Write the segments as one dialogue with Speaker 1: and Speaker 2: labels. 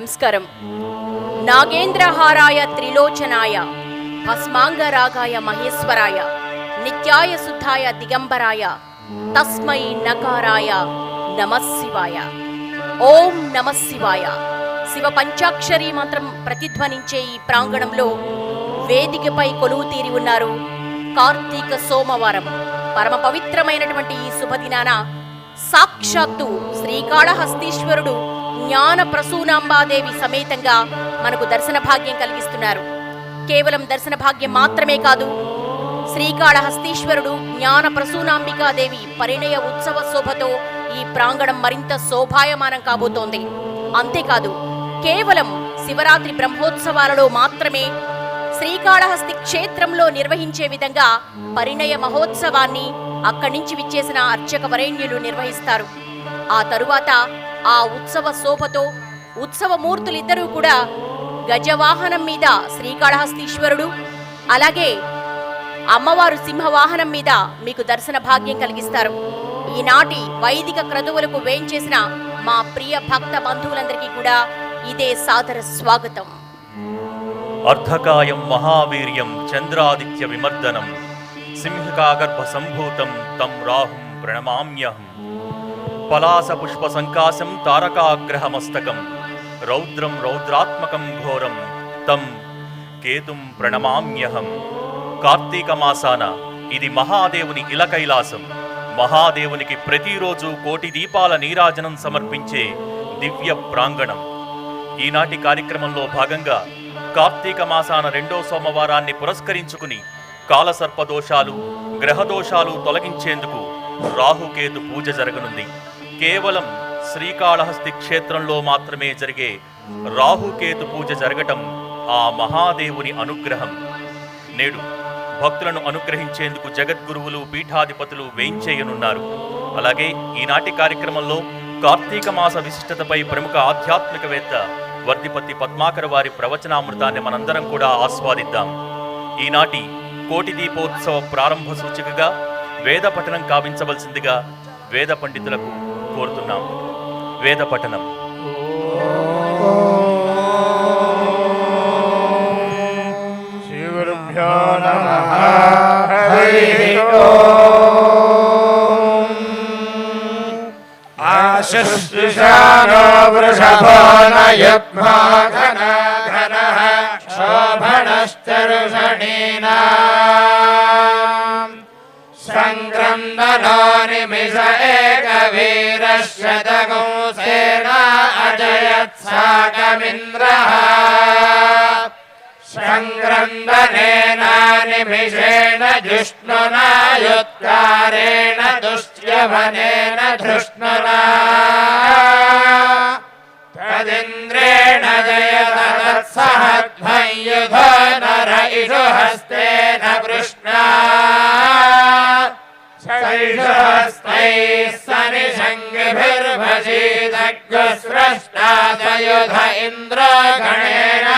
Speaker 1: నమస్కారం. నాగేంద్రహారాయ త్రిలోచనాయ భస్మాంగరాగాయ మహేశ్వరాయ నిత్యాయ శుద్ధాయ దిగంబరాయ తస్మై నకారాయ నమఃశివాయ. ఓం నమఃశివాయ. శివ పంచాక్షరీ మంత్రం ప్రతిధ్వనించే ఈ ప్రాంగణంలో వేదికపై కొలువు తీరి ఉన్నారు కార్తీక సోమవారం పరమ పవిత్రమైనటువంటి ఈ శుభదినాన సాక్షాత్తు శ్రీకాళహస్తీశ్వరుడు జ్ఞాన ప్రసూనాంబాదేవి సమేతంగా మనకు దర్శన భాగ్యం కలిగిస్తున్నారు. కేవలం దర్శన భాగ్యం మాత్రమే కాదు, శ్రీకాళహస్తీశ్వరుడు జ్ఞాన ప్రసూనాంబికాదేవి పరిణయ ఉత్సవ శోభతో ఈ ప్రాంగణం మరింత శోభాయమానం కాబోతోంది. అంతేకాదు, కేవలం శివరాత్రి బ్రహ్మోత్సవాలలో మాత్రమే శ్రీకాళహస్తి క్షేత్రంలో నిర్వహించే విధంగా పరిణయ మహోత్సవాన్ని అక్కడి నుంచి విచ్చేసిన అర్చక వరేణ్యులు నిర్వహిస్తారు. ఆ తరువాత ఆ ఉత్సవ శోభతో ఉత్సవమూర్తులిద్దరూ కూడా గజవాహనం మీద శ్రీకాళహస్తీశ్వరుడు, అలాగే అమ్మవారు సింహవాహనం మీద మీకు దర్శన భాగ్యం కలిగిస్తారు. ఈనాటి వైదిక క్రతువులకు వేంచేసిన మా ప్రియ భక్త బంధువులందరికీ కూడా ఇదే సాదర స్వాగతం.
Speaker 2: అర్ధకాయం మహావీర్యం చంద్రాదిత్య విమర్దనం సింహికాగర్భ సంభూతం తం రాహుం ప్రణమామ్యహం. పలాస పుష్ప సంకాశం తారకాగ్రహమస్తకం రౌద్రం రౌద్రాత్మకం ఘోరం తం కేతుం ప్రణమామ్యహం. కార్తీక మాసాన ఇది మహాదేవుని ఇలకైలాసం. మహాదేవునికి ప్రతిరోజు కోటి దీపాల నీరాజనం సమర్పించే దివ్య ప్రాంగణం. ఈనాటి కార్యక్రమంలో భాగంగా కార్తీక మాసాన 2వ సోమవారాన్ని పురస్కరించుకుని కాలసర్పదోషాలు, గ్రహదోషాలు తొలగించేందుకు రాహుకేతు పూజ జరగనుంది. కేవలం శ్రీకాళహస్తి క్షేత్రంలో మాత్రమే జరిగే రాహుకేతు పూజ జరగటం ఆ మహాదేవుని అనుగ్రహం. నేడు భక్తులను అనుగ్రహించేందుకు జగద్గురువులు, పీఠాధిపతులు వేంచేయనున్నారు. అలాగే ఈనాటి కార్యక్రమంలో కార్తీక మాస విశిష్టతపై ప్రముఖ ఆధ్యాత్మికవేత్త వర్ధిపతి పద్మాకర్ వారి ప్రవచనామృతాన్ని మనందరం కూడా ఆస్వాదిద్దాం. ఈనాటి కోటి దీపోత్సవ ప్రారంభ సూచికగా వేద పఠనం కావించవలసిందిగా వేద పండితులకు కోరుతున్నాం. వేద పఠనం.
Speaker 3: ఆశుష్షానో వృషభో నయుగ్మాఘనఘనః శోభనశ్చరుషణీనాం సంగ్రందనో నిమిష ఏకవీరశతగోసేనా అజయత్సాగమింద్రః సంగ్రందనేన నిమిషేణ జిష్ణునా యుత్కారేణ దుష్యవనేన ధృష్ణునా తదింద్రేణ జయతత్సహద్భయుధో నర ఇషు హస్తేన వృష్ణా సైషుహస్తైః సనిషంగిభిర్భజీదగ్స్రష్టా సయుధ ఇంద్రో గణేన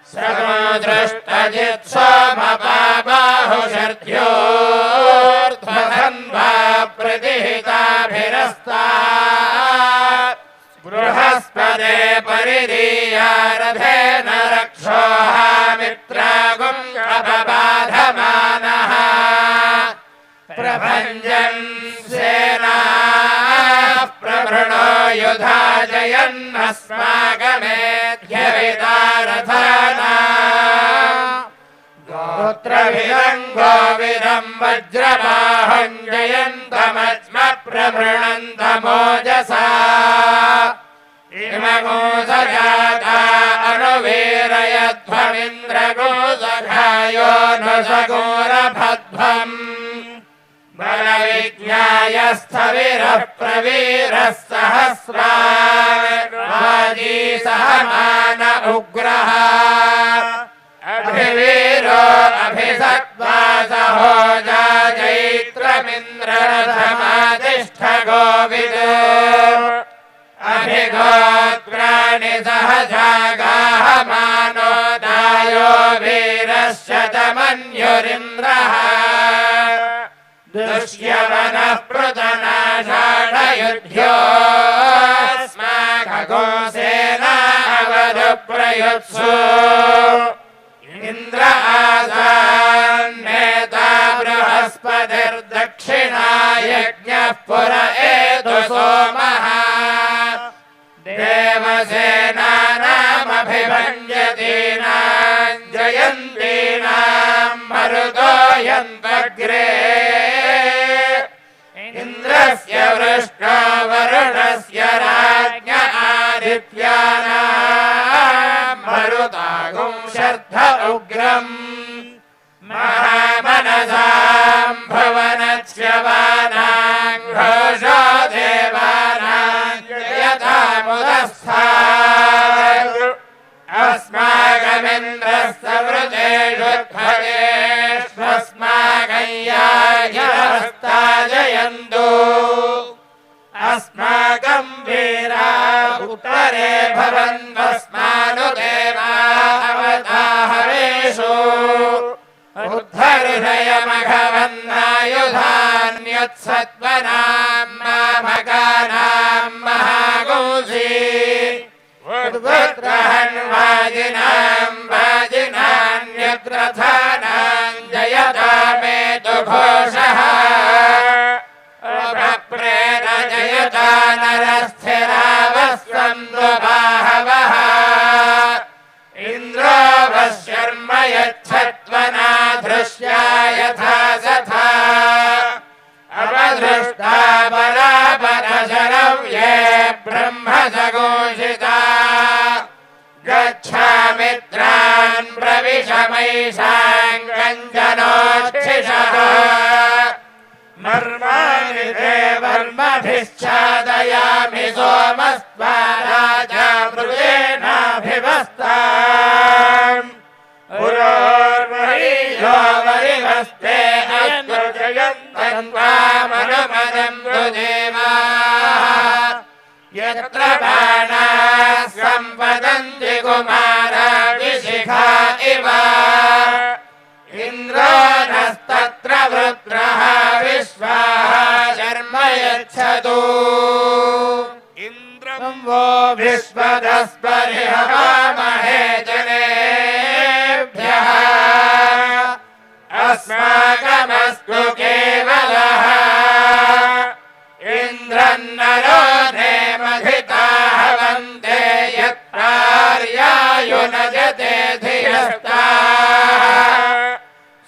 Speaker 3: సగోదృష్టజిత్సోమపాబాహుషర్ధ్యోర్ధ్వధన్వా ప్రతిహితాభిరస్తాత్ బృహస్పతే పరిదీయారథేన రక్షోహామిత్రాగుం అపబాధమానః ప్రభంజన్ సేనాః ప్రభృణో యుధా జయన్నస్మాకమేధ్యవితారథానా గోత్రభిదం గోవిదం వజ్రబాహం జయంతమజ్మ ప్రభృణంతమోజసా ఇమగోసజాతా అనువీరయధ్వమింద్రగోసఘాయోనుసగోరభద్భం బలవిజ్ఞాయస్థవిరః ప్రవీరः సహస్రాజీ సహమాన ఉగ్రః అభివీరో అభిసత్వా సహోజా జైత్రమింద్రరథమాదిష్ఠ గోవిదో అభిగోత్రాణి సహజాగాహమానో దాయో వీరశ్చతమన్యురింద్రః దుష్యవనః పృతనాషాఢయుధ్యోస్మాక खगोसेनावरुप्रयुत्सु इन्द्र आसान्नेता बृहस्पतिर्दक्षिणायज्ञः पुर एतु सोमः देवसेनानामभिभञ्जतीनां जयन्तीनां मरुतो यन्त्वग्रे इन्द्रस्य वृष्टो वरुणस्य राज्ञ आदित्यानां मरुतागुं शर्ध उग्रम् महामनसां भुवनच्यवानां घोषो देवानां जयतामुदस्थात् अस्माकमिन्द्रस्तवृतेषु ध्वजेष्वस्माकं याजयन्तु अस्माकं वीरा उत्तरे भवन्वस्मानुदेवा अवताहवेषु उद्धर्षयमघवन्नायुधान्यत्सत्त्वनां मामकानां महागुंसि उद्वृत्रहन्वाजिनां वाजिनान्यग्रथानां जयतामेतु घोषः अप्रेण जयता नरस्थिरावस्वन्तु बाहवः इन्द्रो वश्यर्म यच्छत्वना धृष्या यथा सथा अवधृष्टा परापरशरव्ये ब्रह्मसघोषिता गच्छामित्रान् प्रविश मयिषां कञ्चनोच्छिषः मर्माणि ते वर्मभिश्चादयामि सोमस्त्वा राजा मृगेणाभिवस्ताम् पुरोर्महीयो वरिवस्ते अस्तु जयन्तन्त्वामनुमदन्तु देवाः यत्र बाणाः सम्पदन्ति कुमाराभिशिखा इव इन्द्रो नस्तत्र वृत्रः विश्वाः शर्म यच्छतु इन्द्रं वो विश्वदस्परिहवामहे जनेभ्यः अस्माकमस्तु केवलः इन्द्रन्नरो नेमधिता हवन्ते यत्प्रार्यायुनजते धियस्ताः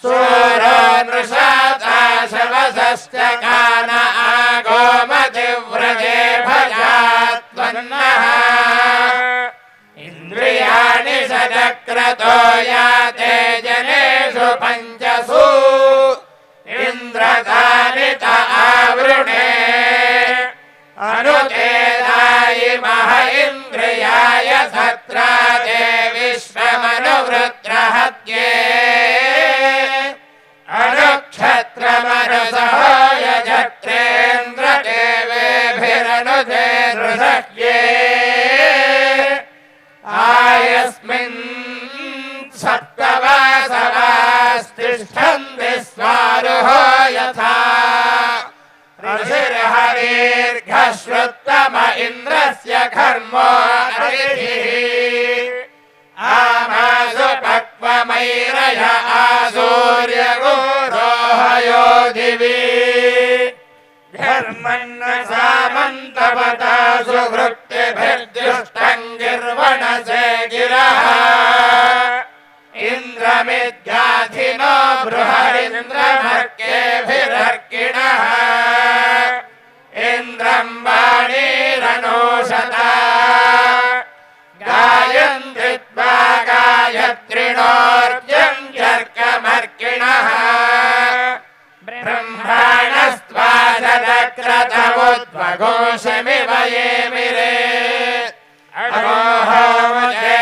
Speaker 3: सूरो नृषाता शवसश्च कान आगोमतिव्रजे भजात्वन्नः इन्द्रियाणि सचक्रतो याते जनेषु पञ्चसु इन्द्रतानि त आवृणे अनुतेदायि मह इन्द्रियाय सत्रा ते विश्वमनुवृत्रहत्ये अनुक्षत्रमनुसहो यजत्रेन्द्र देवेभिरनुते नृषह्ये आयस्मिन् सप्तवासवास्तिष्ठन्ति स्वारुहो यथा ऋषिर्हरिर्घश्रुत्तम इन्द्रस्य घर्मो अरिधिः आमासु पक्वमैरय आसूर्यगोरोहयो दिवि घर्मन्न सामन्तपता सुवृत्तिभिर्दुष्टं गिर्वणसे गिरः इन्द्रमिद्याधिनो बृहरिन्द्रमर्केभिरर्किणः इन्द्रं वाणीरनोषता गायन्ति त्वा गायत्रिणोर्जं जर्कमर्किणः ब्रह्माणस्त्वा सदक्रतमुद्वघोषमिव ये मिरे अगोहोमते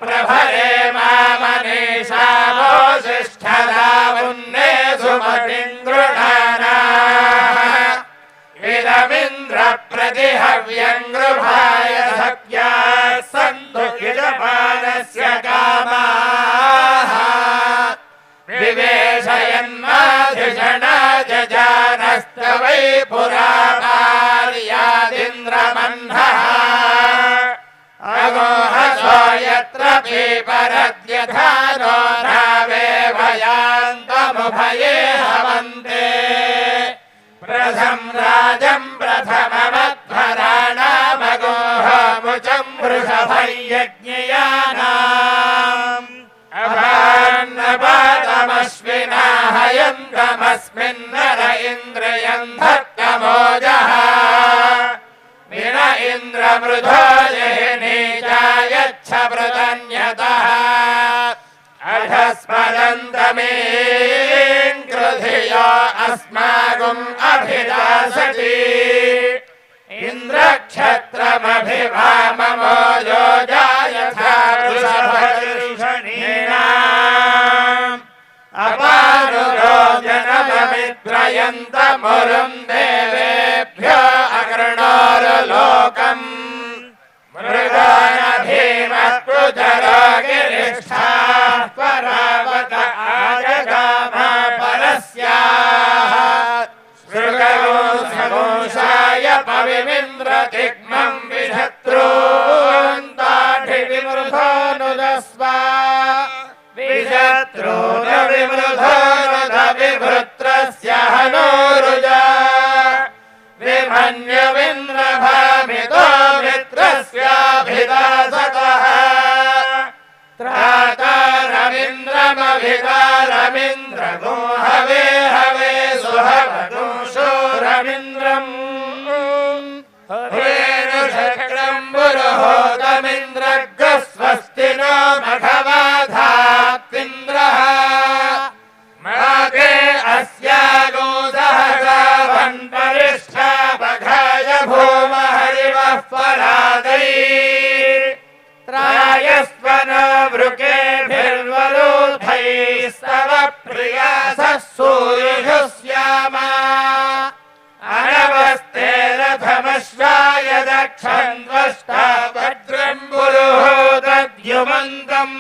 Speaker 3: प्रभरे मामनीषावोषिष्ठदावुन्ने सुमतिन्द्रुणानाः इदमिन्द्र प्रतिहव्यङ्गृभाय सख्याः सन्तु यजमानस्य कामाः विवेशयन्माधिषणा जजानस्तवै पुरा कार्यादिन्द्रमह्नः परद्यथानो रावे भयान्तमुभये हवन्ते प्रथम राजं प्रथममध्वराणामगोहमुचं वृषभयज्ञयानाम् अभान्नपादमश्विना हयन्तमस्मिन्नर इन्द्रियं धत्तमोजः विन इन्द्रमृधो जहिनीचायच्छ मृदन्यतः अधस्मदन्तमेऽङ्कृधियो अस्माकम् अभिदासति इन्द्रक्षत्रमभिभाममो योजायथा वृषभर्षणीनाम् अपानुरोजनममित्रयन्तमुरुम् देवेभ्यो अकृणोरुलोकम् मृगानभीमत्पुजरो गिरिष्ठाः परावत आजगाम परस्याः सृगगोंसाय पविमिन्द्रतिग्मम् विशत्रून्ताढिविमृधोऽनुदस्व विशत्रूनविमृधोऽनुदविभृत्रस्य हनोरुजा विमन्यविन्द्रभामितो मित्रस्याभिदासतः त्रातारमिन्द्रमभितारमिन्द्रगो हवे हवे सुहवतु शूरमिन्द्रम् हेनुषक्रम् पुरुहोतमिन्द्रग्ः स्वस्ति नो मघवाधात्विन्द्रः माते अस्यागो सहसावन्परिष्ठा बघाय भूम हरिवः परादै त्रायस्वनो वृकेभिर्वलोधैस्तव प्रियासः सूर्युः स्यामा अनवस्ते रथमश्वाय दक्षन्वष्टा भद्रम् पुरुहोदद्युमन्तम्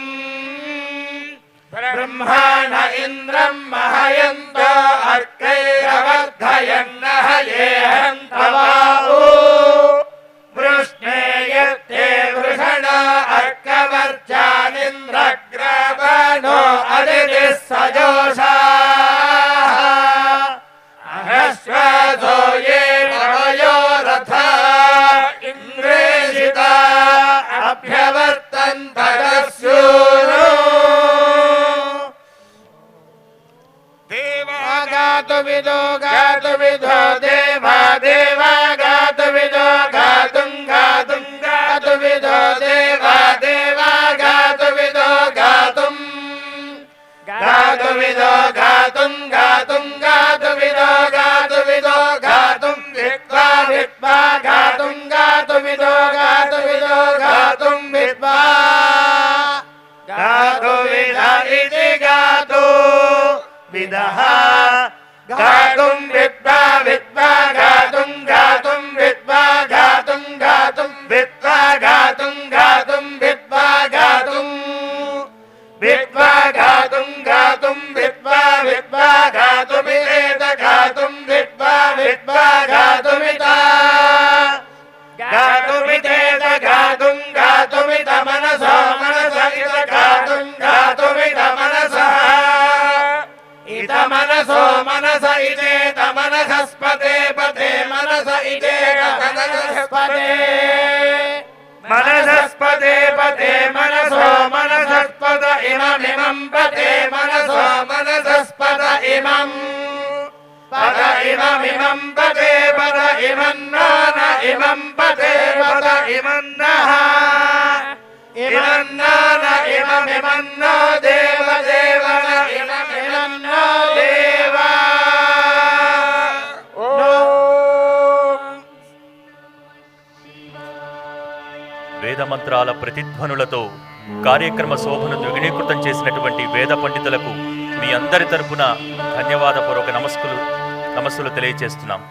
Speaker 3: ब्रह्माण इन्द्रम् महयन्तो अर्कैरवर्धयन्न हयेहन्तवावो वृष्णे यत्ते वृषण अर्कवर्चानिन्द्रग्रावणो अदितिः सजोषाः अहश्वासो ये नवयो रथा इन्द्रेषिता अभ्यवर्तन्त दस्यूनो गातुविदो गातुविदो देवा देवा गातुविदो गातुं गातुं गातुविदो देवा देवा गातुविदो गातुं गातुविदो गातुं गातुं गातुविदो गातुविदो गातुं विद्वा विद्वा गातुं गातुविदो गातुविदो गातुं विद्वा गातुविद इति गातु विदः गातुं विद्वा विद्वा गातुं गातुं विद्वा गातुं गातुं विद्वा गातुं गातुं विद्वा गातुं विद्वा गातुं गातुं विद्वा विद्वा गातुमिरेत गातुं विद्वा विद्वा गातुमिता गातुमितेत गातुं गातुमित मनसो मनस इत गातुं गातुमित मनसः इत मनसो मनस इचेत मनसस्पते पते मनस इचेत मनसस्पते मनसस्पते पते मनसो मनसस्पत इममिमं पते मनसो मनसस्पत इमम् पद इममिमं पते पद इमन्नो न इमं पते पद इमन्नः इमन्नो न इममिमन्नो देव देव न इममिमन्नो देवा
Speaker 2: వేద మంత్రాల ప్రతిధ్వనులతో కార్యక్రమ శోభను ద్విగుణీకృతం చేసినటువంటి వేద పండితులకు మీ అందరి తరపున ధన్యవాదపూర్వక నమస్సులు తెలియజేస్తున్నాం.